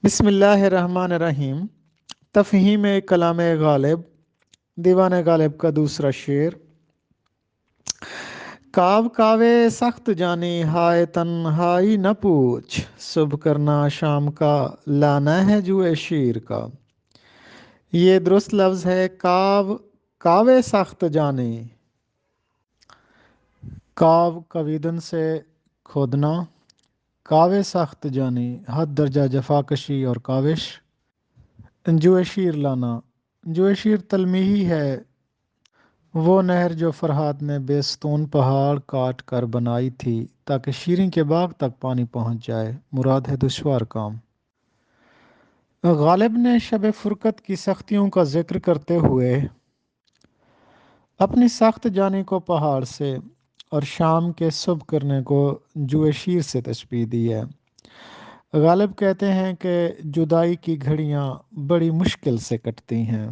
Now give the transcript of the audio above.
بسم اللہ الرحمن الرحیم۔ تفہیم کلام غالب، دیوان غالب کا دوسرا شعر۔ کاو کاوے سخت جانی ہائے تنہائی نہ پوچھ، صبح کرنا شام کا لانا ہے جوئے شیر کا۔ یہ درست لفظ ہے کاو کاوے سخت جانی۔ کاو کویدن سے کھودنا، کاوے سخت جانی حد درجہ جفاکشی اور کاوش۔ جوئے شیر لانا، جوئے شیر تلمیحی ہے، وہ نہر جو فرہاد نے بیستون پہاڑ کاٹ کر بنائی تھی تاکہ شیریں کے باغ تک پانی پہنچ جائے، مراد ہے دشوار کام۔ غالب نے شب فرقت کی سختیوں کا ذکر کرتے ہوئے اپنی سخت جانی کو پہاڑ سے اور شام کے صبح کرنے کو جوئے شیر سے تشبیہ دی ہے۔ غالب کہتے ہیں کہ جدائی کی گھڑیاں بڑی مشکل سے کٹتی ہیں۔